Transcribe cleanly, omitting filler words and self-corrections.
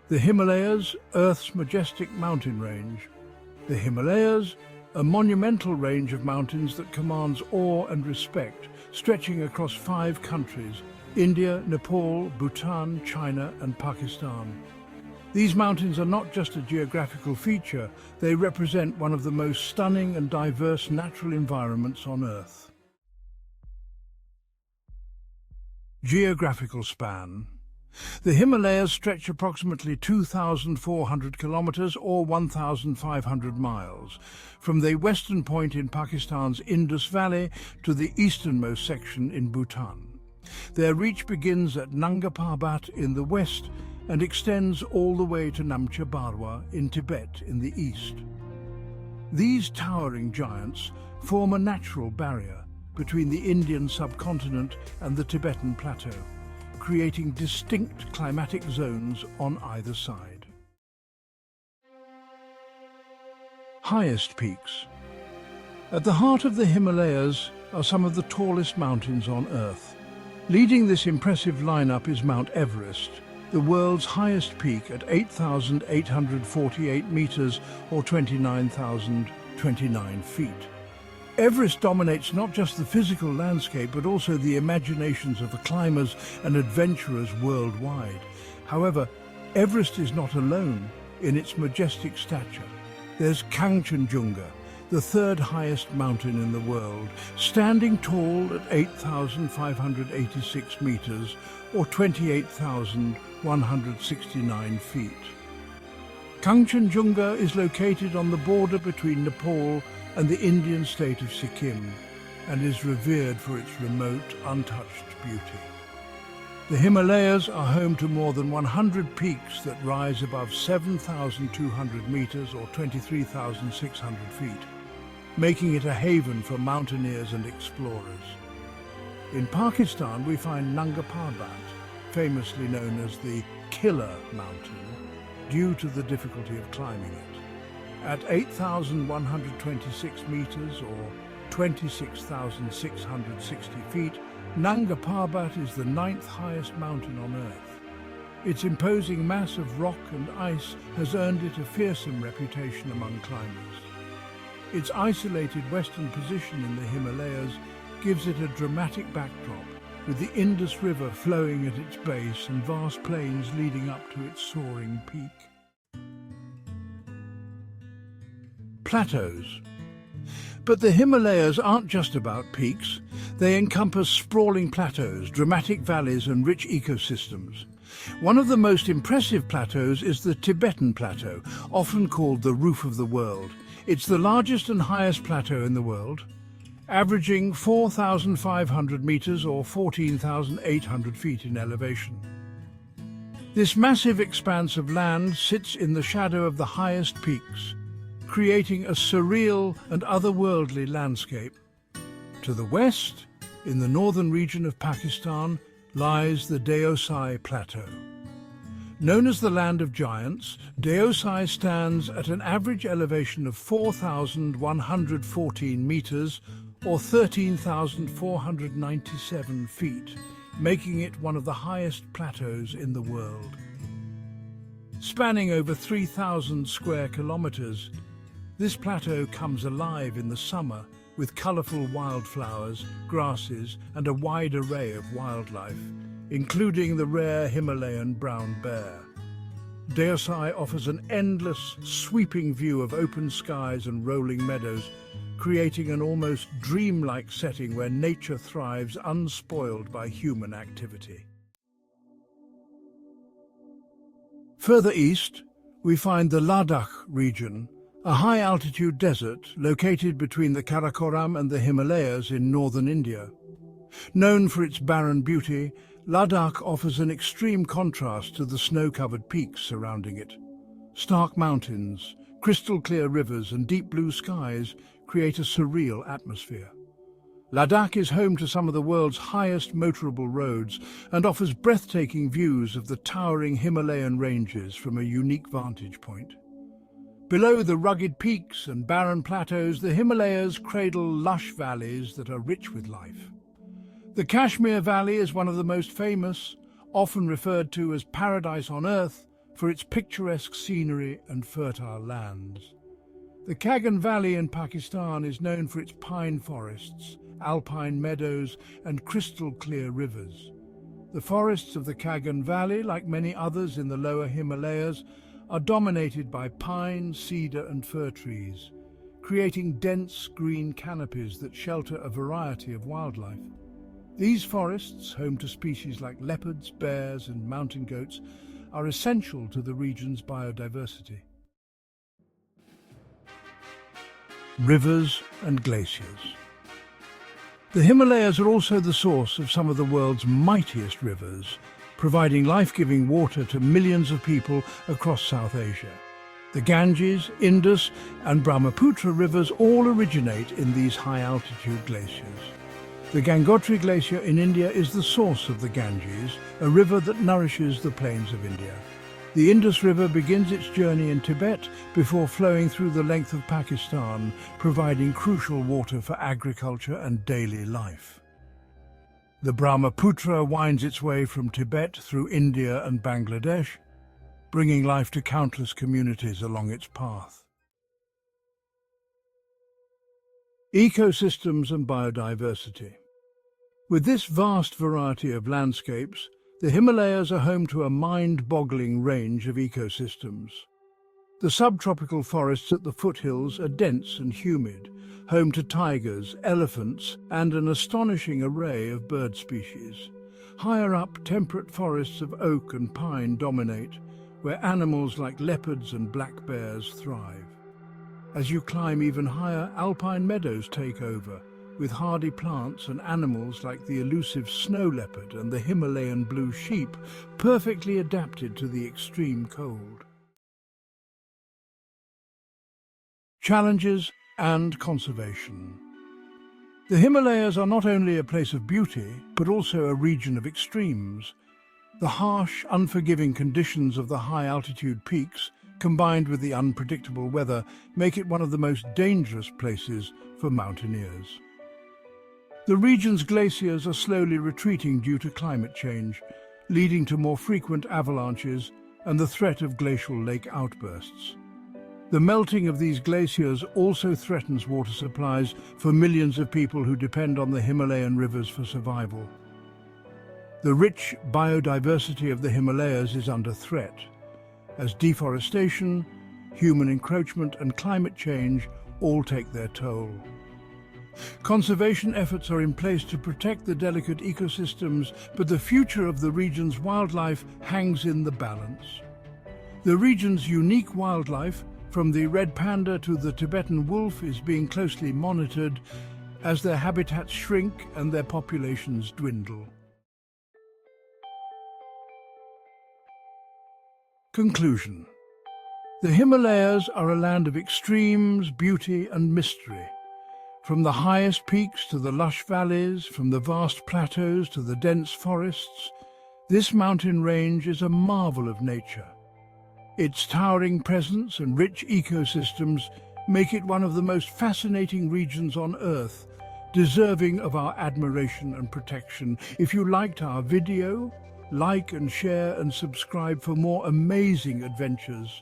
The Himalayas, Earth's majestic mountain range. The Himalayas, a monumental range of mountains that commands awe and respect, stretching across 5 countries: India, Nepal, Bhutan, China and Pakistan. These mountains are not just a geographical feature, they represent one of the most stunning and diverse natural environments on Earth. Geographical span. The Himalayas stretch approximately 2,400 kilometers or 1,500 miles, from the western point in Pakistan's Indus Valley to the easternmost section in Bhutan. Their reach begins at Nanga Parbat in the west and extends all the way to Namcha Barwa in Tibet in the east. These towering giants form a natural barrier between the Indian subcontinent and the Tibetan Plateau, creating distinct climatic zones on either side. Highest peaks. At the heart of the Himalayas are some of the tallest mountains on Earth. Leading this impressive lineup is Mount Everest, the world's highest peak at 8,848 meters or 29,029 feet. Everest dominates not just the physical landscape but also the imaginations of the climbers and adventurers worldwide. However, Everest is not alone in its majestic stature. There's Kangchenjunga, the 3rd highest mountain in the world, standing tall at 8,586 meters or 28,169 feet. Kangchenjunga is located on the border between Nepal and the Indian state of Sikkim, and is revered for its remote, untouched beauty. The Himalayas are home to more than 100 peaks that rise above 7,200 meters or 23,600 feet, making it a haven for mountaineers and explorers. In Pakistan, we find Nanga Parbat, famously known as the Killer Mountain, due to the difficulty of climbing it. At 8,126 meters or 26,660 feet, Nanga Parbat is the 9th highest mountain on Earth. Its imposing mass of rock and ice has earned it a fearsome reputation among climbers. Its isolated western position in the Himalayas gives it a dramatic backdrop, with the Indus River flowing at its base and vast plains leading up to its soaring peak. Plateaus. But the Himalayas aren't just about peaks. They encompass sprawling plateaus, dramatic valleys and rich ecosystems. One of the most impressive plateaus is the Tibetan Plateau, often called the roof of the world. It's the largest and highest plateau in the world, averaging 4,500 meters or 14,800 feet in elevation. This massive expanse of land sits in the shadow of the highest peaks, creating a surreal and otherworldly landscape. To the west, in the northern region of Pakistan, lies the Deosai Plateau. Known as the Land of Giants, Deosai stands at an average elevation of 4,114 meters or 13,497 feet, making it one of the highest plateaus in the world. Spanning over 3,000 square kilometers, this plateau comes alive in the summer with colourful wildflowers, grasses and a wide array of wildlife, including the rare Himalayan brown bear. Deosai offers an endless, sweeping view of open skies and rolling meadows, creating an almost dreamlike setting where nature thrives unspoiled by human activity. Further east, we find the Ladakh region, a high-altitude desert located between the Karakoram and the Himalayas in northern India. Known for its barren beauty, Ladakh offers an extreme contrast to the snow-covered peaks surrounding it. Stark mountains, crystal-clear rivers and deep blue skies create a surreal atmosphere. Ladakh is home to some of the world's highest motorable roads and offers breathtaking views of the towering Himalayan ranges from a unique vantage point. Below the rugged peaks and barren plateaus, the Himalayas cradle lush valleys that are rich with life. The Kashmir Valley is one of the most famous, often referred to as paradise on earth, for its picturesque scenery and fertile lands. The Kaghan Valley in Pakistan is known for its pine forests, alpine meadows, and crystal-clear rivers. The forests of the Kaghan Valley, like many others in the lower Himalayas, are dominated by pine, cedar, and fir trees, creating dense green canopies that shelter a variety of wildlife. These forests, home to species like leopards, bears, and mountain goats, are essential to the region's biodiversity. Rivers and glaciers. The Himalayas are also the source of some of the world's mightiest rivers, providing life-giving water to millions of people across South Asia. The Ganges, Indus, and Brahmaputra rivers all originate in these high-altitude glaciers. The Gangotri Glacier in India is the source of the Ganges, a river that nourishes the plains of India. The Indus River begins its journey in Tibet before flowing through the length of Pakistan, providing crucial water for agriculture and daily life. The Brahmaputra winds its way from Tibet through India and Bangladesh, bringing life to countless communities along its path. Ecosystems and biodiversity. With this vast variety of landscapes, the Himalayas are home to a mind-boggling range of ecosystems. The subtropical forests at the foothills are dense and humid, home to tigers, elephants, and an astonishing array of bird species. Higher up, temperate forests of oak and pine dominate, where animals like leopards and black bears thrive. As you climb even higher, alpine meadows take over, with hardy plants and animals like the elusive snow leopard and the Himalayan blue sheep, perfectly adapted to the extreme cold. Challenges and conservation. The Himalayas are not only a place of beauty, but also a region of extremes. The harsh, unforgiving conditions of the high-altitude peaks, combined with the unpredictable weather, make it one of the most dangerous places for mountaineers. The region's glaciers are slowly retreating due to climate change, leading to more frequent avalanches and the threat of glacial lake outbursts. The melting of these glaciers also threatens water supplies for millions of people who depend on the Himalayan rivers for survival. The rich biodiversity of the Himalayas is under threat, as deforestation, human encroachment, and climate change all take their toll. Conservation efforts are in place to protect the delicate ecosystems, but the future of the region's wildlife hangs in the balance. The region's unique wildlife, from the red panda to the Tibetan wolf, is being closely monitored as their habitats shrink and their populations dwindle. Conclusion. The Himalayas are a land of extremes, beauty, and mystery. From the highest peaks to the lush valleys, from the vast plateaus to the dense forests, this mountain range is a marvel of nature. Its towering presence and rich ecosystems make it one of the most fascinating regions on Earth, deserving of our admiration and protection. If you liked our video, like and share and subscribe for more amazing adventures.